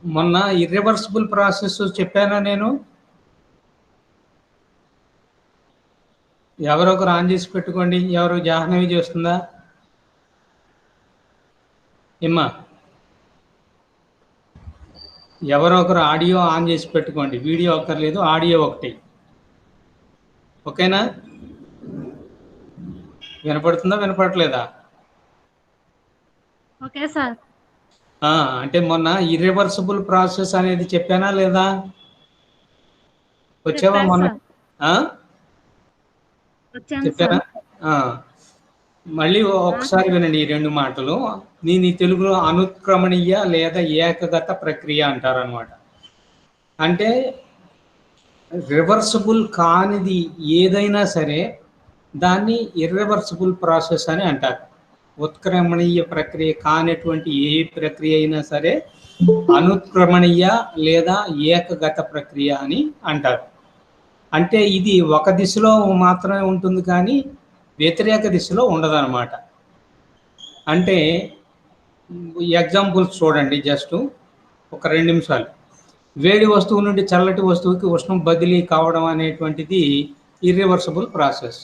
మొన్న irreversible process చెప్పానా నేను? ఎవరొకరు ఆన్ చేసి పెట్టుకోండి. ఎవరు జాహ్నవి చేస్తుందా? ఏమ్మా, ఎవరో ఒకరు ఆడియో ఆన్ చేసి పెట్టుకోండి. వీడియో అక్కర్లేదు, ఆడియో ఒకటి. ఓకేనా? వినపడుతుందా, వినపడట్లేదా? Okay sir. అంటే మొన్న ఇర్రివర్సిబుల్ ప్రాసెస్ అనేది చెప్పానా లేదా? వచ్చావా మొన్న? చెప్పానా? మళ్ళీ ఒకసారి వినండి ఈ రెండు మాటలు. దీని తెలుగులో అనుక్రమణీయ లేదా ఏకగత ప్రక్రియ అంటారనమాట. అంటే రివర్సిబుల్ కానిది ఏదైనా సరే దాన్ని ఇర్రివర్సిబుల్ ప్రాసెస్ అని అంటారు. ఉత్క్రమణీయ ప్రక్రియ కానటువంటి ఏ ప్రక్రియ అయినా సరే అనుక్రమణీయ లేదా ఏకగత ప్రక్రియ అని అంటారు. అంటే ఇది ఒక దిశలో మాత్రమే ఉంటుంది కానీ వ్యతిరేక దిశలో ఉండదన్నమాట. అంటే ఎగ్జాంపుల్స్ చూడండి, జస్ట్ ఒక 2 నిమిషాలు. వేడి వస్తువు నుండి చల్లటి వస్తువుకి ఉష్ణం బదిలీ కావడం అనేటువంటిది ఇర్రివర్సిబుల్ ప్రాసెస్.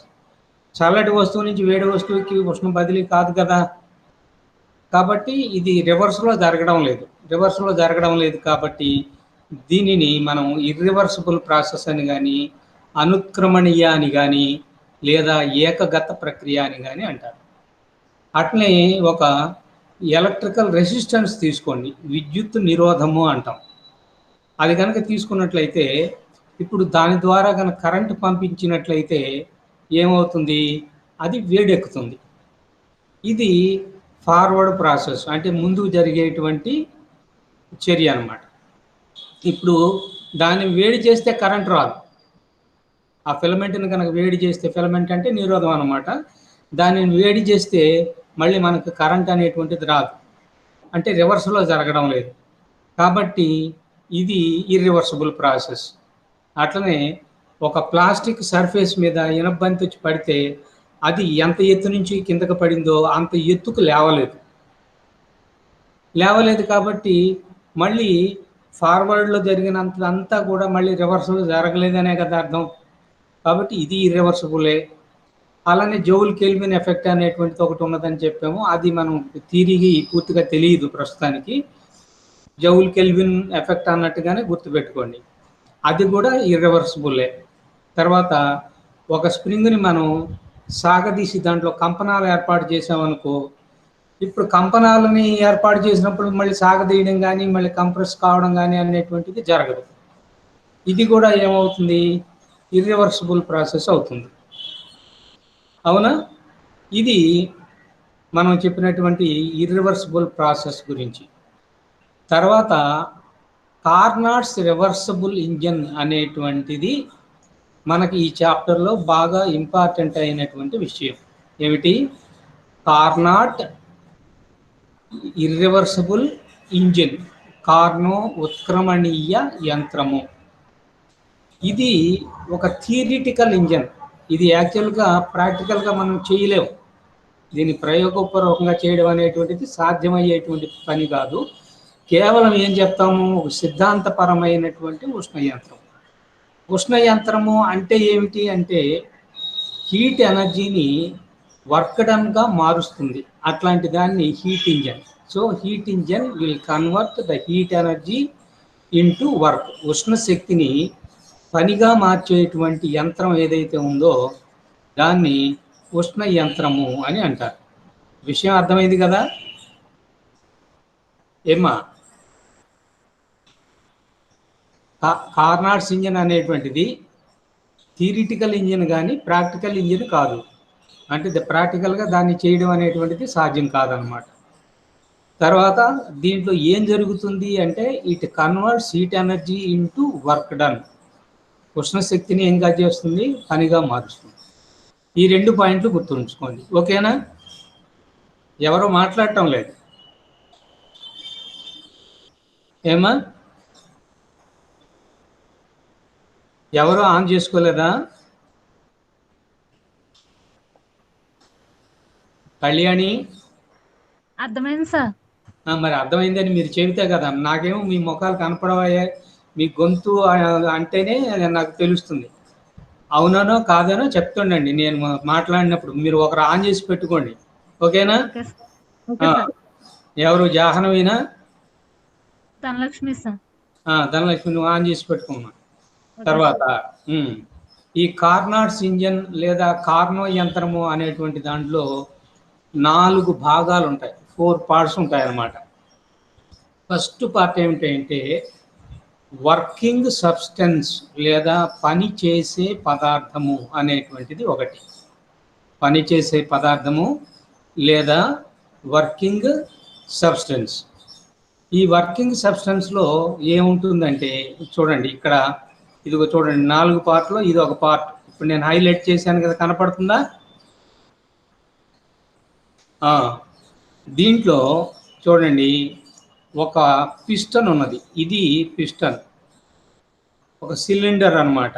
చల్లటి వస్తువు నుంచి వేడి వస్తువుకి ఉష్ణం బదిలీ కాదు కదా. కాబట్టి ఇది రివర్స్లో జరగడం లేదు కాబట్టి దీనిని మనం ఇర్రివర్సిబుల్ ప్రాసెస్ అని కానీ అనుక్రమణీయ అని కానీ లేదా ఏకగత ప్రక్రియ అని కానీ అంటారు. అట్లనే ఒక ఎలక్ట్రికల్ రెసిస్టెన్స్ తీసుకోండి, విద్యుత్ నిరోధము అంటాం. అది కనుక తీసుకున్నట్లయితే ఇప్పుడు దాని ద్వారా కనుక కరెంటు పంపించినట్లయితే ఏమవుతుంది? అది వేడెక్కుతుంది. ఇది ఫార్వర్డ్ ప్రాసెస్, అంటే ముందుకు జరిగేటువంటి చర్య అన్నమాట. ఇప్పుడు దాన్ని వేడి చేస్తే కరెంట్ రాదు. ఆ ఫిలమెంట్ని కనుక వేడి చేస్తే, ఫిలమెంట్ అంటే నిరోధం అన్నమాట, దానిని వేడి చేస్తే మళ్ళీ మనకు కరెంట్ అనేటువంటిది రాదు. అంటే రివర్స్లో జరగడం లేదు. కాబట్టి ఇది ఇర్రివర్సిబుల్ ప్రాసెస్. అట్లనే ఒక ప్లాస్టిక్ సర్ఫేస్ మీద ఇనపబంతి వచ్చి పడితే అది ఎంత ఎత్తు నుంచి కిందకు పడిందో అంత ఎత్తుకు లేవలేదు కాబట్టి మళ్ళీ ఫార్వర్డ్లో జరిగినంత కూడా మళ్ళీ రివర్స్లో జరగలేదనే కదా అర్థం. కాబట్టి ఇది ఇర్రివర్సిబులే. అలానే జౌల్ కెల్విన్ ఎఫెక్ట్ అనేటువంటిది ఒకటి ఉన్నదని చెప్పాము. అది మనం థియరీకి పూర్తిగా తెలియదు ప్రస్తుతానికి. జౌల్ కెల్విన్ ఎఫెక్ట్ అన్నట్టుగానే గుర్తుపెట్టుకోండి, అది కూడా ఇర్రివర్సిబులే. తర్వాత ఒక స్ప్రింగ్ని మనం సాగదీసి దాంట్లో కంపనాలు ఏర్పాటు చేసామనుకో, ఇప్పుడు కంపనాలని ఏర్పాటు చేసినప్పుడు మళ్ళీ సాగదీయడం కానీ మళ్ళీ కంప్రెస్ కావడం కానీ అనేటువంటిది జరగదు. ఇది కూడా ఏమవుతుంది? ఇర్రివర్సిబుల్ ప్రాసెస్ అవుతుంది. అవునా? ఇది మనం చెప్పినటువంటి ఇర్రివర్సిబుల్ ప్రాసెస్ గురించి. తర్వాత కార్నాట్స్ రివర్సిబుల్ ఇంజన్ అనేటువంటిది మనకి ఈ చాప్టర్లో బాగా ఇంపార్టెంట్ అయినటువంటి విషయం. ఏమిటి? కార్నాట్ ఇర్రివర్సిబుల్ ఇంజిన్, కార్నో ఉత్క్రమణీయ యంత్రము. ఇది ఒక థియరిటికల్ ఇంజన్. ఇది యాక్చువల్గా ప్రాక్టికల్గా మనం చేయలేము. దీన్ని ప్రయోగపూర్వకంగా చేయడం అనేటువంటిది సాధ్యమయ్యేటువంటి పని కాదు. కేవలం ఏం చెప్తాము? ఒక సిద్ధాంతపరమైనటువంటి ఉష్ణయంత్రం. ఉష్ణయంత్రము అంటే ఏమిటి అంటే హీట్ ఎనర్జీని వర్క్ డన్గా మారుస్తుంది. అట్లాంటి దాన్ని heat engine. So heat engine will convert the heat energy into work. ఉష్ణ శక్తిని పనిగా మార్చేటువంటి యంత్రం ఏదైతే ఉందో దాన్ని ఉష్ణ యంత్రము అని అంటారు. విషయం అర్థమైంది కదా ఏమ్మా? కార్నాట్స్ ఇంజిన్ అనేటువంటిది థియరిటికల్ ఇంజిన్ కానీ ప్రాక్టికల్ ఇంజిన్ కాదు. అంటే ప్రాక్టికల్గా దాన్ని చేయడం అనేటువంటిది సాధ్యం కాదనమాట. తర్వాత దీంట్లో ఏం జరుగుతుంది అంటే it converts heat energy into work done. ఉష్ణశక్తిని ఏంగా చేస్తుంది? పనిగా మారుస్తుంది. ఈ 2 పాయింట్లు గుర్తుంచుకోండి. ఓకేనా? ఎవరో మాట్లాడటం లేదు ఏమా? ఎవరో ఆన్ చేసుకోలేదా? కళ్యాణి అర్థమైంది సార్. మరి అర్థమైందని మీరు చెబితే కదా, నాకేమో మీ ముఖాలు కనపడవయ్యా, మీ గొంతు అంటేనే నాకు తెలుస్తుంది. అవుననో కాదనో చెప్తుండండి నేను మాట్లాడినప్పుడు. మీరు ఒకరు ఆన్ చేసి పెట్టుకోండి, ఓకేనా? Okay sir. Okay sir. ఎవరు జాహ్నవీనా? ధనలక్ష్మి సార్. ధనలక్ష్మి, నువ్వు ఆన్ చేసి పెట్టుకోమ్మా. ఓకే తర్వాత సార్. ఈ కార్నాట్స్ ఇంజన్ లేదా కార్నో యంత్రము అనేటువంటి దాంట్లో 4 భాగాలు ఉంటాయి, 4 పార్ట్స్ ఉంటాయి అన్నమాట. ఫస్ట్ పార్ట్ ఏమిటంటే వర్కింగ్ సబ్స్టెన్స్ లేదా పని చేసే పదార్థము అనేటువంటిది ఒకటి. పని చేసే పదార్థము లేదా వర్కింగ్ సబ్స్టెన్స్. ఈ వర్కింగ్ సబ్స్టెన్స్లో ఏముంటుందంటే చూడండి, ఇక్కడ ఇదిగో చూడండి, 4 పార్ట్లో ఇది ఒక పార్ట్. ఇప్పుడు నేను హైలైట్ చేశాను కదా, కనపడుతుందా? దీంట్లో చూడండి, ఒక పిస్టన్ ఉన్నది. ఇది పిస్టన్, ఒక సిలిండర్ అన్నమాట.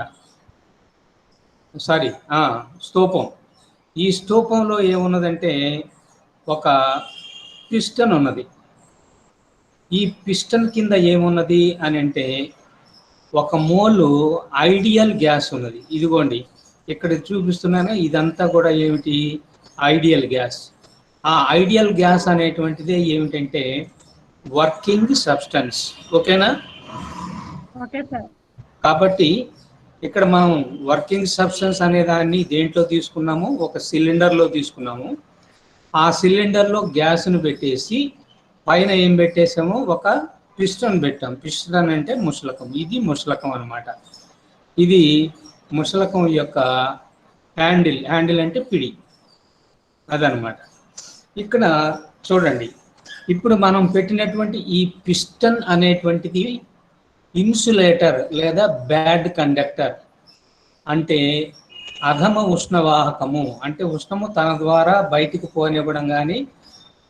సారీ, స్తూపం. ఈ స్తూపంలో ఏమున్నదంటే ఒక పిస్టన్ ఉన్నది. ఈ పిస్టన్ కింద ఏమున్నది అని అంటే ఒక మోలు ఐడియల్ గ్యాస్ ఉన్నది. ఇదిగోండి ఇక్కడ చూపిస్తున్నాను, ఇదంతా కూడా ఏమిటి? Ideal gas. ఆ ఐడియల్ గ్యాస్ అనేటువంటిది ఏమిటంటే వర్కింగ్ సబ్స్టెన్స్. ఓకేనా? Okay sir. కాబట్టి ఇక్కడ మనం వర్కింగ్ సబ్స్టెన్స్ అనే దాన్ని దేంట్లో తీసుకున్నాము? ఒక సిలిండర్లో తీసుకున్నాము. ఆ సిలిండర్లో గ్యాస్ను పెట్టేసి పైన ఏం పెట్టేసాము? ఒక పిస్టన్ పెట్టాం. పిస్టన్ అంటే ముషలకం. ఇది ముషలకం అన్నమాట. ఇది ముషలకం యొక్క హ్యాండిల్. హ్యాండిల్ అంటే పిడి, అదనమాట. ఇక్కడ చూడండి, ఇప్పుడు మనం పెట్టినటువంటి ఈ పిస్టన్ అనేటువంటిది ఇన్సులేటర్ లేదా బ్యాడ్ కండక్టర్. అంటే అధమ ఉష్ణవాహకము. అంటే ఉష్ణము తన ద్వారా బయటికి పోనివ్వడం కానీ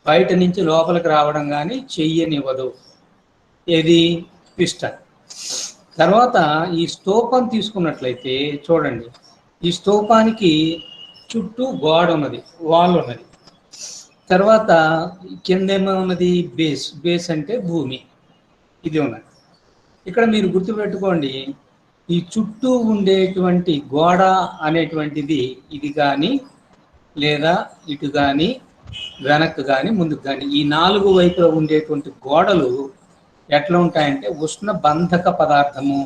బయట నుంచి లోపలికి రావడం కానీ చెయ్యనివ్వదు. ఏది? పిస్టన్. తర్వాత ఈ స్తూపం తీసుకున్నట్లయితే చూడండి, ఈ స్తూపానికి చుట్టూ గోడ ఉన్నది, వాల్ ఉన్నది. తర్వాత కిందేమో ఉన్నది? బేస్. బేస్ అంటే భూమి, ఇది ఉన్నది. ఇక్కడ మీరు గుర్తుపెట్టుకోండి, ఈ చుట్టూ ఉండేటువంటి గోడ అనేటువంటిది ఇది కానీ లేదా ఇటు కానీ వెనక్కు కానీ ముందుకు కానీ ఈ 4 వైపులో ఉండేటువంటి గోడలు ఎట్లా ఉంటాయంటే ఉష్ణ బంధక పదార్థము,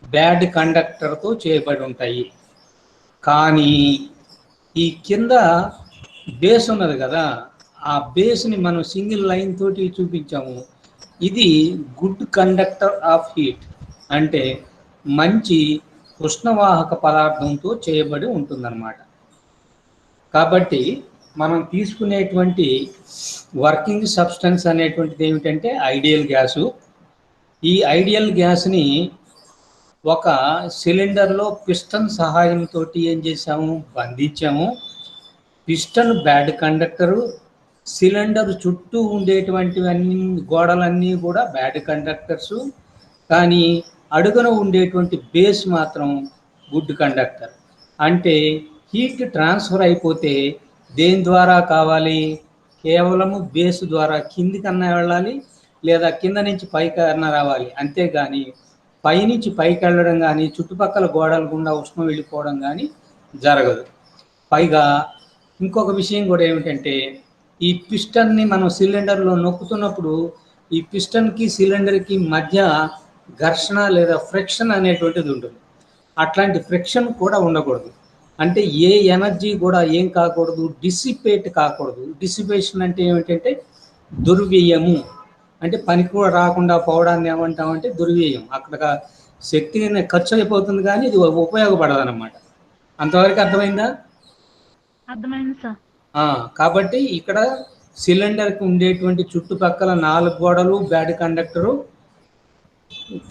బ్యాడ్ కండక్టర్తో చేయబడి ఉంటాయి. కానీ ఈ కింద బేస్ ఉన్నది కదా, ఆ బేస్ని మనం సింగిల్ లైన్ తోటి చూపించాము. ఇది గుడ్ కండక్టర్ ఆఫ్ హీట్, అంటే మంచి ఉష్ణవాహక పదార్థంతో చేయబడి ఉంటుందన్నమాట. కాబట్టి మనం తీసుకునేటువంటి వర్కింగ్ సబ్స్టెన్స్ అనేటువంటిది ఏమిటంటే ఐడియల్ గ్యాసు. ఈ ఐడియల్ గ్యాస్ని ఒక సిలిండర్లో పిస్టన్ సహాయంతో ఏం చేసాము? బంధించాము. పిస్టన్ బ్యాడ్ కండక్టరు, సిలిండర్ చుట్టూ ఉండేటువంటివన్నీ గోడలన్నీ కూడా బ్యాడ్ కండక్టర్సు, కానీ అడుగున ఉండేటువంటి బేస్ మాత్రం గుడ్ కండక్టర్. అంటే హీట్ ట్రాన్స్ఫర్ అయిపోతే దేని ద్వారా కావాలి? కేవలము బేస్ ద్వారా కిందికన్నా వెళ్ళాలి, లేదా కింద నుంచి పైకి అన్నా రావాలి. అంతేగాని పైనుంచి పైకి వెళ్ళడం కానీ చుట్టుపక్కల గోడల గుండా ఉష్ణం వెళ్ళిపోవడం కానీ జరగదు. పైగా ఇంకొక విషయం కూడా ఏమిటంటే ఈ పిస్టన్ని మనం సిలిండర్లో నొక్కుతున్నప్పుడు ఈ పిస్టన్కి సిలిండర్కి మధ్య ఘర్షణ లేదా ఫ్రిక్షన్ అనేటువంటిది ఉంటుంది. అట్లాంటి ఫ్రిక్షన్ కూడా ఉండకూడదు. అంటే ఏ ఎనర్జీ కూడా ఏం కాకూడదు? డిసిపేట్ కాకూడదు. డిసిపేషన్ అంటే ఏమిటంటే దుర్వ్యయము. అంటే పనికి కూడా రాకుండా పోవడాన్ని ఏమంటామంటే దుర్వ్యయం. అక్కడ శక్తి ఖర్చు అయిపోతుంది కానీ ఇది ఉపయోగపడదు అన్నమాట. అంతవరకు అర్థమైందా? అర్థమైంది సార్. కాబట్టి ఇక్కడ సిలిండర్కి ఉండేటువంటి చుట్టుపక్కల 4 గోడలు బ్యాడ్ కండక్టరు,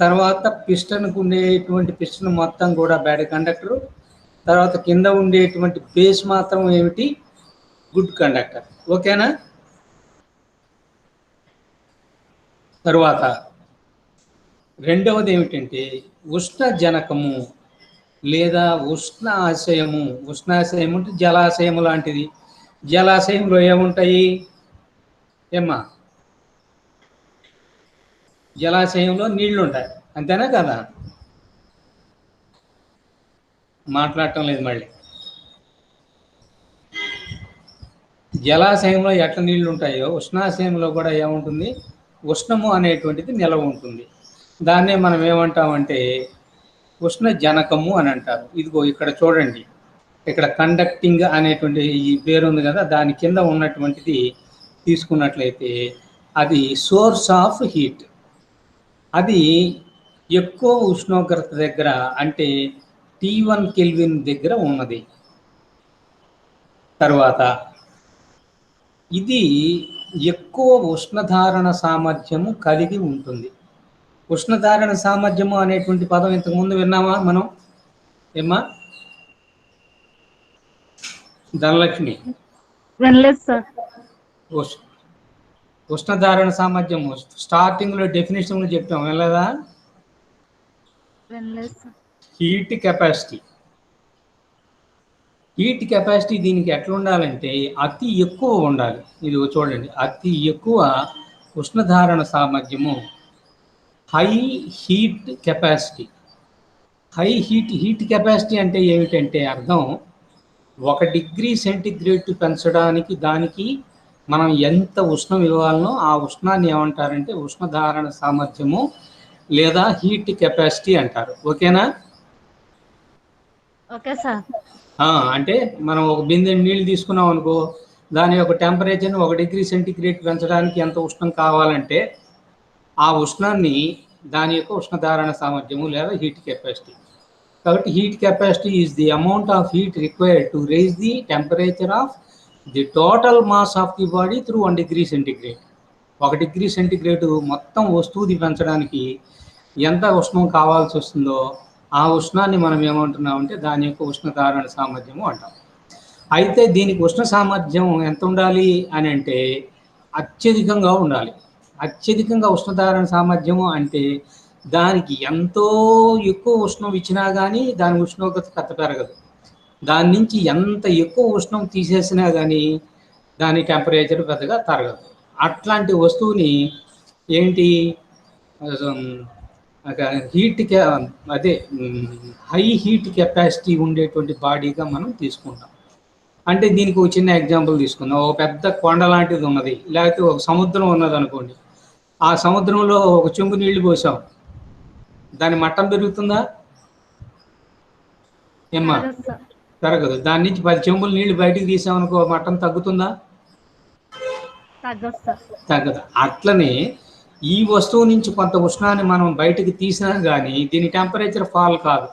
తర్వాత పిస్టన్కు ఉండేటువంటి పిస్టన్ మొత్తం కూడా బ్యాడ్ కండక్టరు, తర్వాత కింద ఉండేటువంటి బేస్ మాత్రం ఏమిటి? Good conductor. ఓకేనా? తరువాత రెండవది ఏమిటంటే ఉష్ణజనకము లేదా ఉష్ణ ఆశయము. ఉష్ణాశయం అంటే జలాశయము లాంటిది. జలాశయంలో ఏముంటాయి ఏమ్మా? జలాశయంలో నీళ్లు ఉంటాయి, అంతేనా కదా? మాట్లాడటం లేదు మళ్ళీ. జలాశయంలో ఎట్ల నీళ్లు ఉంటాయో ఉష్ణాశయంలో కూడా ఏముంటుంది, ఉష్ణము అనేటువంటిది నిలవ ఉంటుంది. దాన్నే మనం ఏమంటామంటే ఉష్ణ జనకము అని అంటారు. ఇదిగో ఇక్కడ చూడండి, ఇక్కడ కండక్టింగ్ అనేటువంటి ఈ పేరు ఉంది కదా, దాని కింద ఉన్నటువంటిది తీసుకున్నట్లయితే అది సోర్స్ ఆఫ్ హీట్. అది ఎక్కువ ఉష్ణోగ్రత దగ్గర అంటే T1 కెల్విన్ దగ్గర ఉన్నది. తర్వాత ఇది ఎక్కువ ఉష్ణధారణ సామర్థ్యము కలిగి ఉంటుంది. ఉష్ణధారణ సామర్థ్యము అనేటువంటి పదం ఇంతకుముందు విన్నామా మనం? ఏమ్మా ధనలక్ష్మి? వినలేదు సార్. ఉష్ణధారణ సామర్థ్యము స్టార్టింగ్లో డెఫినేషన్లో చెప్పాం, వినలేదా? వినలేదు sir. Heat capacity. Heat capacity దీనికి ఎట్లా ఉండాలంటే అతి ఎక్కువ ఉండాలి. ఇది చూడండి, అతి ఎక్కువ ఉష్ణధారణ సామర్థ్యము, high heat capacity. High heat capacity అంటే ఏమిటంటే అర్థం, 1 డిగ్రీ సెంటిగ్రేడ్ పెంచడానికి దానికి మనం ఎంత ఉష్ణం ఇవ్వాలనో ఆ ఉష్ణాన్ని ఏమంటారంటే ఉష్ణధారణ సామర్థ్యము లేదా హీట్ కెపాసిటీ అంటారు. ఓకేనా? Okay sir. అంటే మనం ఒక బిందె నీళ్ళు తీసుకున్నాం అనుకో, దాని యొక్క టెంపరేచర్ని 1 డిగ్రీ సెంటిగ్రేడ్ పెంచడానికి ఎంత ఉష్ణం కావాలంటే ఆ ఉష్ణాన్ని దాని యొక్క ఉష్ణధారణ సామర్థ్యము లేదా హీట్ కెపాసిటీ. కాబట్టి heat capacity is the amount of heat required to raise the temperature of the total mass of the body through 1 degree centigrade. 1 degree centigrade మొత్తం వస్తువుది పెంచడానికి ఎంత ఉష్ణం కావాల్సి వస్తుందో ఆ ఉష్ణాన్ని మనం ఏమంటున్నామంటే దాని యొక్క ఉష్ణధారణ సామర్థ్యము అంటాం. అయితే దీనికి ఉష్ణ సామర్థ్యం ఎంత ఉండాలి అని అంటే అత్యధికంగా ఉండాలి. అత్యధికంగా ఉష్ణధారణ సామర్థ్యము అంటే దానికి ఎంతో ఎక్కువ ఉష్ణం ఇచ్చినా కానీ దాని ఉష్ణోగ్రత కథ పెరగదు. దాని నుంచి ఎంత ఎక్కువ ఉష్ణం తీసేసినా కానీ దాని టెంపరేచర్ పెద్దగా తరగదు. అట్లాంటి వస్తువుని ఏంటి అదే హై హీట్ కెపాసిటీ ఉండేటువంటి బాడీగా మనం తీసుకుంటాం. అంటే దీనికి ఒక చిన్న ఎగ్జాంపుల్ తీసుకుందాం. ఒక పెద్ద కొండ లాంటిది ఉన్నది, లేకపోతే ఒక సముద్రం ఉన్నది అనుకోండి. ఆ సముద్రంలో ఒక చెంబు నీళ్లు పోసాం, దాని మట్టం పెరుగుతుందా? ఏమ్మా? పెరగదు. దాని నుంచి 10 చెంబులు నీళ్లు బయటికి తీసామనుకో మట్టం తగ్గుతుందా? తగ్గదు. అట్లనే ఈ వస్తువు నుంచి కొంత ఉష్ణాన్ని మనం బయటకు తీసినా కానీ దీని టెంపరేచర్ ఫాల్ కాదు.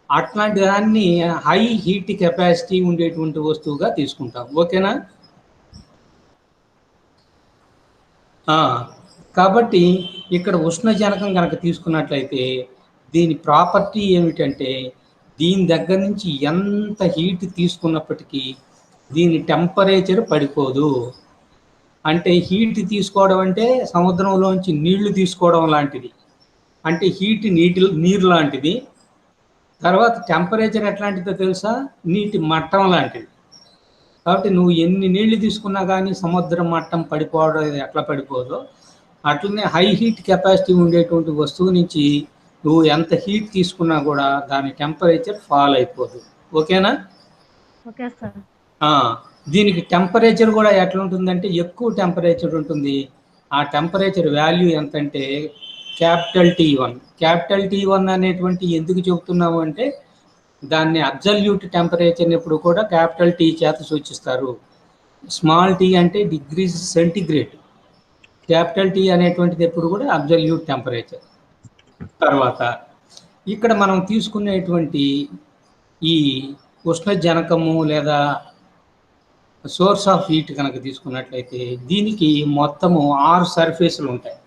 అట్లాంటి దాన్ని హై హీట్ కెపాసిటీ ఉండేటువంటి వస్తువుగా తీసుకుంటాం. ఓకేనా? కాబట్టి ఇక్కడ ఉష్ణజనకం కనుక తీసుకున్నట్లయితే దీని ప్రాపర్టీ ఏమిటంటే దీని దగ్గర నుంచి ఎంత హీట్ తీసుకున్నప్పటికీ దీని టెంపరేచర్ పడిపోదు. అంటే హీట్ తీసుకోవడం అంటే సముద్రంలోంచి నీళ్లు తీసుకోవడం లాంటిది. అంటే హీట్ నీరు లాంటిది. తర్వాత టెంపరేచర్ ఎట్లాంటిదో తెలుసా? నీటి మట్టం లాంటిది. కాబట్టి నువ్వు ఎన్ని నీళ్లు తీసుకున్నా కానీ సముద్రం మట్టం పడిపోవడం ఎట్లా పడిపోదో అట్లనే హై హీట్ కెపాసిటీ ఉండేటువంటి వస్తువు నుంచి నువ్వు ఎంత హీట్ తీసుకున్నా కూడా దాని టెంపరేచర్ ఫాల్ అయిపోదు. ఓకేనా? Okay sir. దీనికి టెంపరేచర్ కూడా ఎట్లా ఉంటుందంటే ఎక్కువ టెంపరేచర్ ఉంటుంది. ఆ టెంపరేచర్ వాల్యూ ఎంతంటే క్యాపిటల్ T1. క్యాపిటల్ T1 అనేటువంటి ఎందుకు చెబుతున్నాము అంటే దాన్ని అబ్సల్యూట్ టెంపరేచర్ని ఎప్పుడు కూడా క్యాపిటల్ T చేత సూచిస్తారు. స్మాల్ t అంటే డిగ్రీస్ సెంటిగ్రేడ్. క్యాపిటల్ T అనేటువంటిది ఎప్పుడు కూడా అబ్సల్యూట్ టెంపరేచర్. తర్వాత ఇక్కడ మనం తీసుకునేటువంటి ఈ ఉష్ణజనకము లేదా సోర్స్ ఆఫ్ హీట్ కనుక తీసుకున్నట్లయితే దీనికి మొత్తము 6 సర్ఫేసులు ఉంటాయి.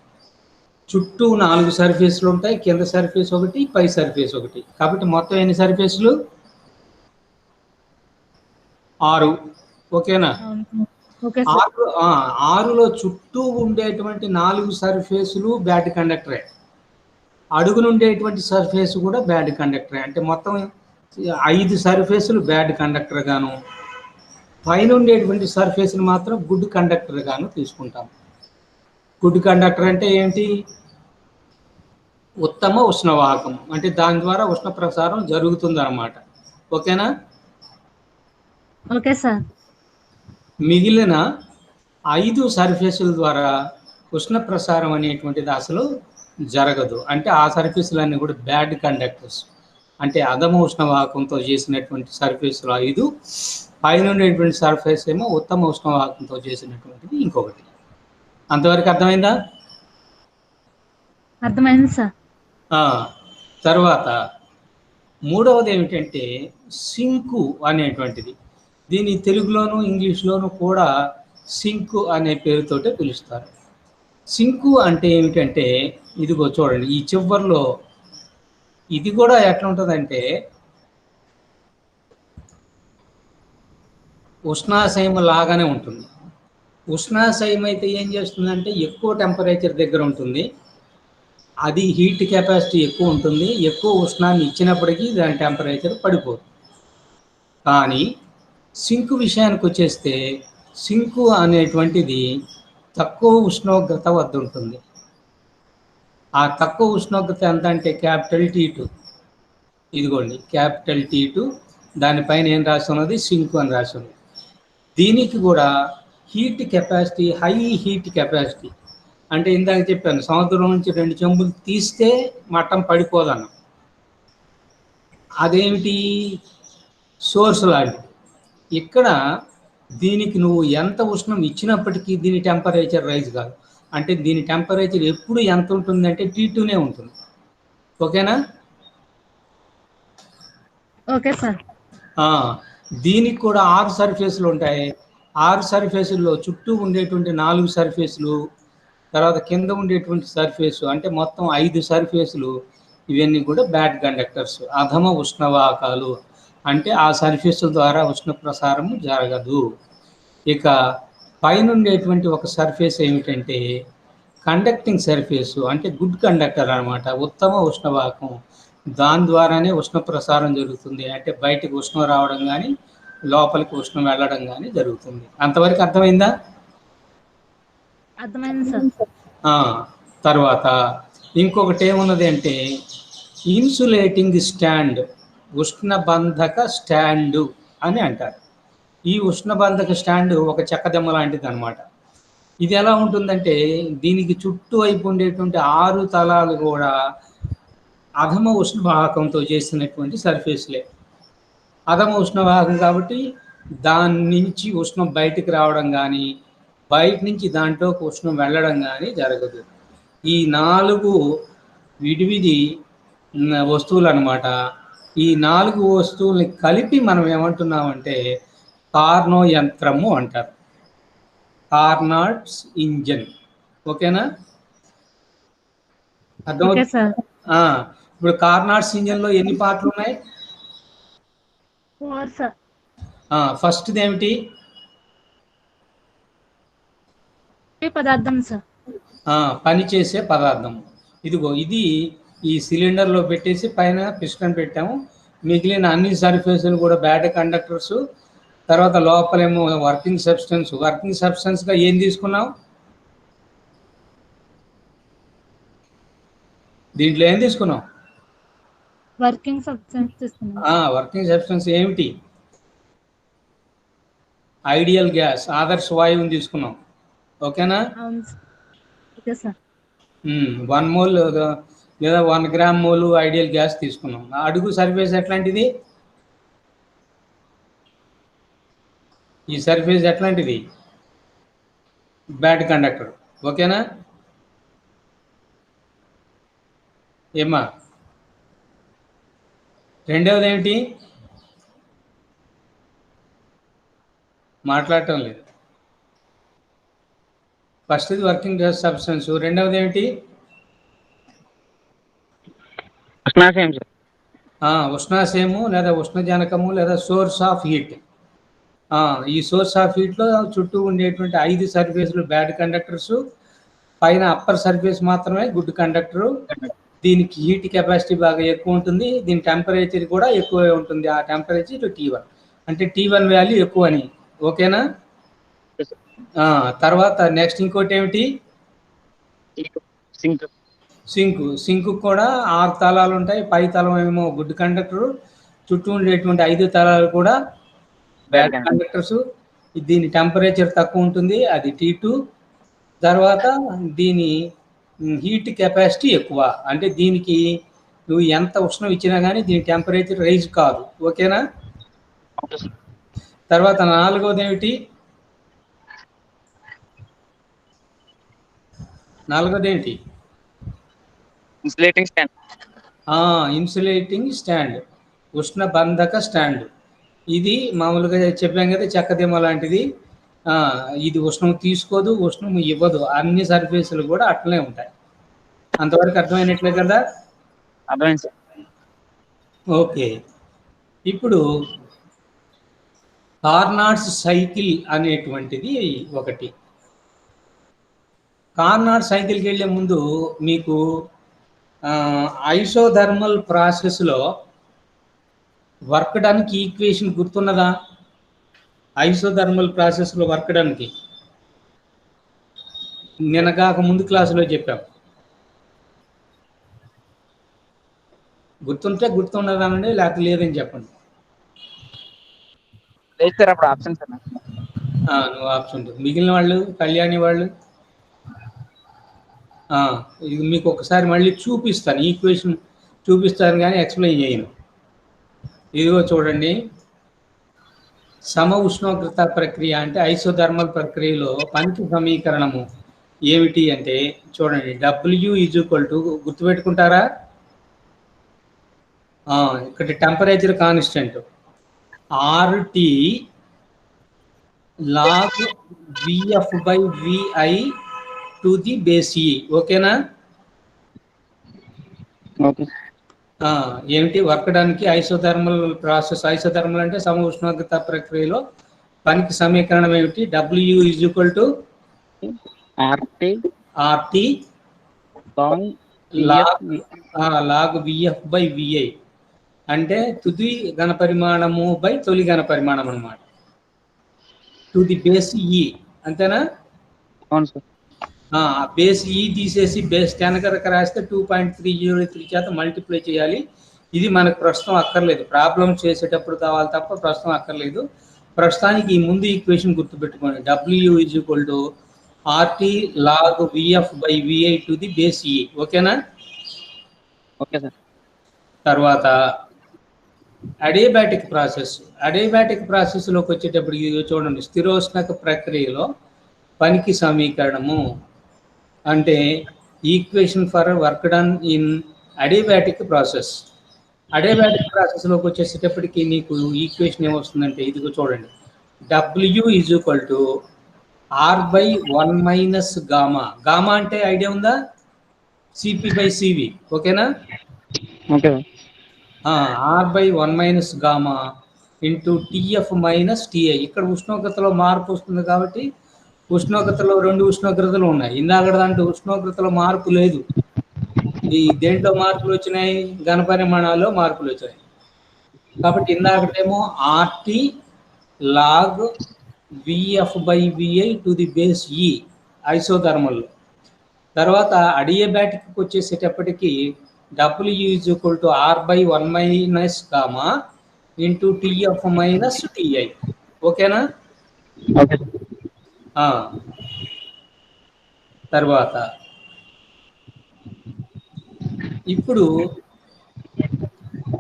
చుట్టూ 4 సర్ఫేసులు ఉంటాయి, కింద సర్ఫేస్ ఒకటి, పై సర్ఫేస్ ఒకటి. కాబట్టి మొత్తం ఎన్ని సర్ఫేసులు? 6. ఓకేనా? 6లో చుట్టూ ఉండేటువంటి 4 సర్ఫేసులు బ్యాడ్ కండక్టరే. అడుగును ఉండేటువంటి సర్ఫేస్ కూడా బ్యాడ్ కండక్టరే. అంటే మొత్తం 5 సర్ఫేసులు బ్యాడ్ కండక్టర్ గాను, పైన ఉండేటువంటి సర్ఫేస్ని మాత్రం గుడ్ కండక్టర్ గాను తీసుకుంటాం. గుడ్ కండక్టర్ అంటే ఏంటి? ఉత్తమ ఉష్ణవాహకం, అంటే దాని ద్వారా ఉష్ణ ప్రసారం జరుగుతుంది అన్నమాట. ఓకేనా? Okay sir. మిగిలిన 5 సర్ఫేసుల ద్వారా ఉష్ణ ప్రసారం అనేటువంటిది అసలు జరగదు. అంటే ఆ సర్ఫేసులన్నీ కూడా బ్యాడ్ కండక్టర్స్, అంటే అధమ ఉష్ణవాహకంతో చేసినటువంటి సర్ఫేసులు 5, పైన ఉండేటువంటి సర్ఫేస్ ఏమో ఉత్తమ ఉష్ణవాహకంతో చేసినటువంటిది ఇంకొకటి. అంతవరకు అర్థమైందా? అర్థమైంది సార్. తర్వాత మూడవది ఏమిటంటే సింకు అనేటువంటిది. దీన్ని తెలుగులోను ఇంగ్లీష్లోను కూడా సింకు అనే పేరుతోటే పిలుస్తారు. సింకు అంటే ఏమిటంటే ఇదిగో చూడండి, ఈ చివర్లో ఇది కూడా ఎట్లా ఉంటుందంటే ఉష్ణాశయం లాగానే ఉంటుంది. ఉష్ణాశయం అయితే ఏం చేస్తుందంటే ఎక్కువ టెంపరేచర్ దగ్గర ఉంటుంది, అది హీట్ కెపాసిటీ ఎక్కువ ఉంటుంది, ఎక్కువ ఉష్ణాన్ని ఇచ్చినప్పటికీ దాని టెంపరేచర్ పడిపోతుంది. కానీ సింకు విషయానికి వచ్చేస్తే సింకు అనేటువంటిది తక్కువ ఉష్ణోగ్రత వద్ద ఉంటుంది. ఆ తక్కువ ఉష్ణోగ్రత ఎంత అంటే క్యాపిటల్ T2. ఇదిగోండి క్యాపిటల్ T2, దానిపైన ఏం రాసి ఉన్నది? సింకు అని రాసి ఉంది. దీనికి కూడా heat capacity, high heat capacity, అంటే ఇందాక చెప్పాను సముద్రం నుంచి 2 చెంబులు తీస్తే మట్టం పడిపోదన్న, అదేమిటి? సోర్స్ లాంటిది. ఇక్కడ దీనికి నువ్వు ఎంత ఉష్ణం ఇచ్చినప్పటికీ దీని టెంపరేచర్ రైజ్ కాదు. అంటే దీని టెంపరేచర్ ఎప్పుడు ఎంత ఉంటుందంటే T2నే ఉంటుంది. ఓకేనా? Okay sir. దీనికి కూడా 6 సర్ఫేసులు ఉంటాయి. 6 సర్ఫేసుల్లో చుట్టూ ఉండేటువంటి 4 సర్ఫేసులు, తర్వాత కింద ఉండేటువంటి సర్ఫేసు, అంటే మొత్తం 5 సర్ఫేసులు, ఇవన్నీ కూడా బ్యాడ్ కండక్టర్స్, అధమ ఉష్ణవాహకాలు. అంటే ఆ సర్ఫేసుల ద్వారా ఉష్ణ ప్రసారము జరగదు. ఇక పైన ఉండేటువంటి ఒక సర్ఫేస్ ఏమిటంటే కండక్టింగ్ సర్ఫేసు, అంటే గుడ్ కండక్టర్ అనమాట, ఉత్తమ ఉష్ణవాహకం. దాని ద్వారానే ఉష్ణ ప్రసారం జరుగుతుంది. అంటే బయటకు ఉష్ణం రావడం కానీ లోపలికి ఉష్ణం వెళ్ళడం కానీ జరుగుతుంది. అంతవరకు అర్థమైందా? అర్థమైంది సార్. తర్వాత ఇంకొకటి ఏమున్నది అంటే ఇన్సులేటింగ్ స్టాండ్, ఉష్ణబంధక స్టాండు అని అంటారు. ఈ ఉష్ణబంధక స్టాండు ఒక చెక్కదెమ్మ లాంటిది అనమాట. ఇది ఎలా ఉంటుందంటే దీనికి చుట్టూ వైపు ఉండేటువంటి 6 తలాలు కూడా అధమ ఉష్ణవాహకంతో చేసినటువంటి సర్ఫేస్లే. అధమ ఉష్ణవాహకం కాబట్టి దాని నుంచి ఉష్ణం బయటికి రావడం కానీ బయట నుంచి దాంట్లోకి ఉష్ణం వెళ్ళడం కానీ జరగదు. ఈ 4 విడివిడి వస్తువులు అనమాట. ఈ 4 వస్తువుల్ని కలిపి మనం ఏమంటున్నామంటే కార్నో యంత్రము అంటారు, కార్నాట్స్ ఇంజన్. ఓకేనా? Okay sir. ఇప్పుడు కార్నాట్స్ ఇంజన్లో ఎన్ని పార్ట్లు ఉన్నాయి? 4 సార్. ఫస్ట్ది ఏమిటి? పదార్థం సార్. పని చేసే పదార్థం. ఇదిగో ఇది ఈ సిలిండర్లో పెట్టేసి పైన పిస్టన్ పెట్టాము. మిగిలిన అన్ని సర్ఫేసులు కూడా బ్యాడ్ కండక్టర్స్. తర్వాత లోపలేమో వర్కింగ్ సబ్స్టెన్స్. వర్కింగ్ సబ్స్టెన్స్గా ఏం తీసుకున్నాం? దీంట్లో ఏం తీసుకున్నాం? వర్కింగ్ సబ్స్టెన్స్ తీసుకున్నాం. వర్కింగ్ సబ్స్టెన్స్ ఏమిటి? ఐడియల్ గ్యాస్, ఆదర్శ వాయువుని తీసుకున్నాం. ఓకేనా? Okay sir. 1 మోల్ లేదా 1 గ్రామ్ మోలు ఐడియల్ గ్యాస్ తీసుకున్నాం. అడుగు సర్ఫేస్ ఎట్లాంటిది? ఈ సర్ఫేస్ ఎట్లాంటిది? Bad conductor. ఓకేనా? ఏమ్మా? రెండవది ఏమిటి? మాట్లాడటం లేదు. ఫస్ట్ది వర్కింగ్ గ్యాస్ సబ్స్టెన్స్, రెండవది ఏమిటి? ఉష్ణాశయం సార్. ఉష్ణాశయము లేదా ఉష్ణజనకము లేదా సోర్స్ ఆఫ్ హీట్. ఈ సోర్స్ ఆఫ్ హీట్లో చుట్టూ ఉండేటువంటి 5 సర్ఫేసులు బ్యాడ్ కండక్టర్స్, పైన అప్పర్ సర్ఫేస్ మాత్రమే గుడ్ కండక్టరు. దీనికి హీట్ కెపాసిటీ బాగా ఎక్కువ ఉంటుంది, దీని టెంపరేచర్ కూడా ఎక్కువే ఉంటుంది. ఆ టెంపరేచర్ T1, అంటే T1 వాల్యూ ఎక్కువ అని. ఓకేనా? తర్వాత నెక్స్ట్ ఇంకోటి ఏమిటి? సింక్ సింక్ కూడా 6 తలాలు ఉంటాయి. పై తలం ఏమో గుడ్ కండక్టర్, చుట్టూ ఉండేటువంటి 5 తలాలు కూడా బ్యాడ్ కండక్టర్స్. దీని టెంపరేచర్ తక్కువ ఉంటుంది, అది T2. తర్వాత దీని హీట్ కెపాసిటీ ఎక్కువ, అంటే దీనికి నువ్వు ఎంత ఉష్ణం ఇచ్చినా కానీ దీని టెంపరేచర్ రైజ్ కాదు. ఓకేనా? తర్వాత 4వది ఏమిటి? 4వది ఏంటి? Insulating stand. ఇన్సులేటింగ్ స్టాండ్, ఉష్ణబంధక స్టాండ్. ఇది మామూలుగా చెప్పాం కదా, చెక్కదిమ్మ లాంటిది. ఇది ఉష్ణం తీసుకోదు, ఉష్ణం ఇవ్వదు. అన్ని సర్ఫేసులు కూడా అట్లనే ఉంటాయి. అంతవరకు అర్థమైనట్లే కదా? అర్థమైంది సార్. ఓకే. ఇప్పుడు కార్నాట్స్ సైకిల్ అనేటువంటిది ఒకటి. కార్నాట్ సైకిల్కి వెళ్ళే ముందు మీకు ఐసోథర్మల్ ప్రాసెస్లో వర్క్ డన్కి ఈక్వేషన్ గుర్తున్నదా? ఐసోథర్మల్ ప్రాసెస్లో వర్క్ డన్కి నిన్నగాక ముందు క్లాసులో చెప్పాం. గుర్తుంటే గుర్తున్నదానండి, లేకపోతే లేదని చెప్పండి. లేదు సార్, అప్పుడు ఆప్షన్ సార్. నువ్వు ఆప్షన్. మిగిలిన వాళ్ళు, కళ్యాణి వాళ్ళు, ఇది మీకు ఒకసారి మళ్ళీ చూపిస్తాను, ఈక్వేషన్ చూపిస్తాను కానీ ఎక్స్ప్లెయిన్ చేయను. ఇదిగో చూడండి, సమ ఉష్ణోగ్రత ప్రక్రియ అంటే ఐసోథర్మల్ ప్రక్రియలో పంచ సమీకరణము ఏమిటి అంటే చూడండి, W = గుర్తుపెట్టుకుంటారా? ఇక్కడ temperature constant RT log VF/VI to the base E. ఓకేనా? ఓకే. ఏమిటి వర్క్ డన్కి ఐసోథర్మల్ ప్రాసెస్. ఐసోథర్మల్ అంటే సమ ఉష్ణోగ్రత ప్రక్రియలో పనికి సమీకరణం ఏమిటి? W = RT log VF/VI అంటే తుది ఘనపరిమాణము బై తొలి ఘనపరిమాణం అన్నమాట. టు ది బేస్ E, అంతేనా? అవును సార్. బేస్ E తీసేసి బేస్ 10 కనుక రాస్తే 2.303 చేత మల్టిప్లై చేయాలి. ఇది మనకు ప్రస్తుతం అక్కర్లేదు, ప్రాబ్లమ్స్ చేసేటప్పుడు కావాలి తప్ప ప్రస్తుతం అక్కర్లేదు. ప్రస్తుతానికి ఈ ముందు ఈక్వేషన్ గుర్తుపెట్టుకోండి, W = RT log VF/VI to the base E. ఓకేనా? Okay sir. తర్వాత అడియాబాటిక్ ప్రాసెస్. అడియాబాటిక్ ప్రాసెస్లోకి వచ్చేటప్పుడు ఇది చూడండి, స్థిరోష్ణక ప్రక్రియలో పనికి సమీకరణము అంటే equation for work done in adiabatic process. Adiabatic ప్రాసెస్లోకి వచ్చేసేటప్పటికి నీకు ఈక్వేషన్ ఏమొస్తుందంటే ఇదిగో చూడండి, W = R/1 - గామా. గామా అంటే ఐడియా ఉందా? CP/CV. ఓకేనా? Okay. R/1 - gamma into TF - TI. ఇక్కడ ఉష్ణోగ్రతలో మార్పు వస్తుంది కాబట్టి ఉష్ణోగ్రతలో 2 ఉష్ణోగ్రతలు ఉన్నాయి. ఇందాక దాంట్లో ఉష్ణోగ్రతలో మార్పు లేదు. ఈ దేంట్లో మార్పులు వచ్చినాయి? ఘనపరిమాణాల్లో మార్పులు వచ్చాయి. కాబట్టి ఇందాకటేమో RT log VF/VI to the base E isothermal. తర్వాత అడియాబాటిక్కి వచ్చేసేటప్పటికి W = R/1 - gamma into TF - TI. ఓకేనా? ఓకే. తర్వాత ఇప్పుడు